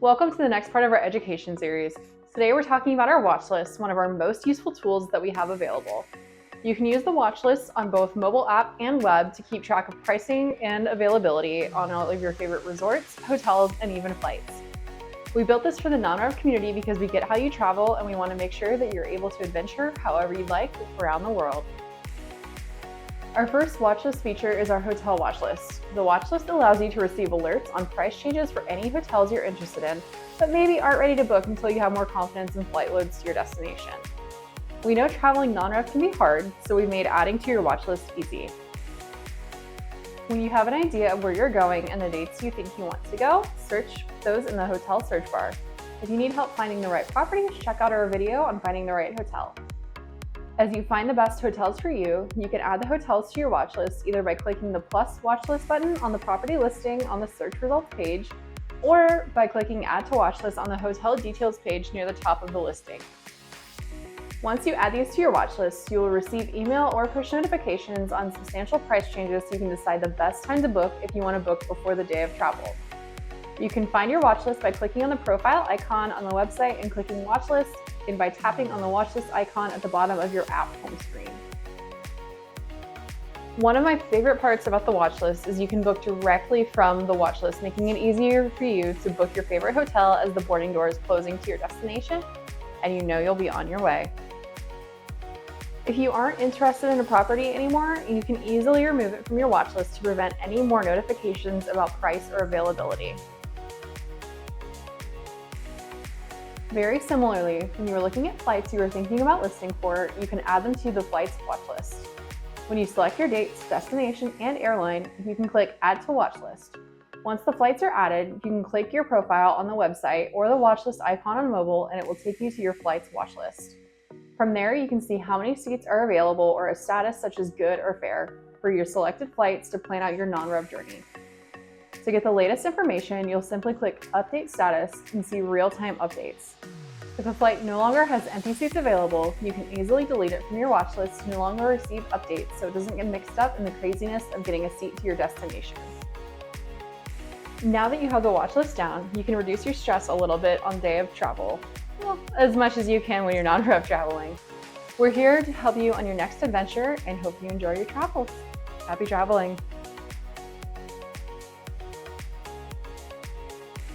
Welcome to the next part of our education series. Today we're talking about our watch list, one of our most useful tools that we have available. You can use the watch list on both mobile app and web to keep track of pricing and availability on all of your favorite resorts, hotels, and even flights. We built this for the non-rev community because we get how you travel and we want to make sure that you're able to adventure however you'd like around the world. Our first watch list feature is our hotel watch list. The watch list allows you to receive alerts on price changes for any hotels you're interested in, but maybe aren't ready to book until you have more confidence in flight loads to your destination. We know traveling non-rev can be hard, so we made adding to your watch list easy. When you have an idea of where you're going and the dates you think you want to go, search those in the hotel search bar. If you need help finding the right properties, check out our video on finding the right hotel. As you find the best hotels for you, you can add the hotels to your watch list either by clicking the plus watch list button on the property listing on the search results page, or by clicking add to watch list on the hotel details page near the top of the listing. Once you add these to your watch list, you will receive email or push notifications on substantial price changes so you can decide the best time to book if you want to book before the day of travel. You can find your watch list by clicking on the profile icon on the website and clicking watch list, and by tapping on the watch list icon at the bottom of your app home screen. One of my favorite parts about the watch list is you can book directly from the watch list, making it easier for you to book your favorite hotel as the boarding door is closing to your destination and you know you'll be on your way. If you aren't interested in a property anymore, you can easily remove it from your watch list to prevent any more notifications about price or availability. Very similarly, when you are looking at flights you are thinking about listing for, you can add them to the flights watch list. When you select your dates, destination, and airline, you can click Add to Watch List. Once the flights are added, you can click your profile on the website or the watch list icon on mobile and it will take you to your flights watch list. From there, you can see how many seats are available or a status such as good or fair for your selected flights to plan out your non-rev journey. To get the latest information, you'll simply click Update Status and see real-time updates. If a flight no longer has empty seats available, you can easily delete it from your watch list to no longer receive updates so it doesn't get mixed up in the craziness of getting a seat to your destination. Now that you have the watch list down, you can reduce your stress a little bit on the day of travel. Well, as much as you can when you're non-rev traveling. We're here to help you on your next adventure and hope you enjoy your travels. Happy traveling!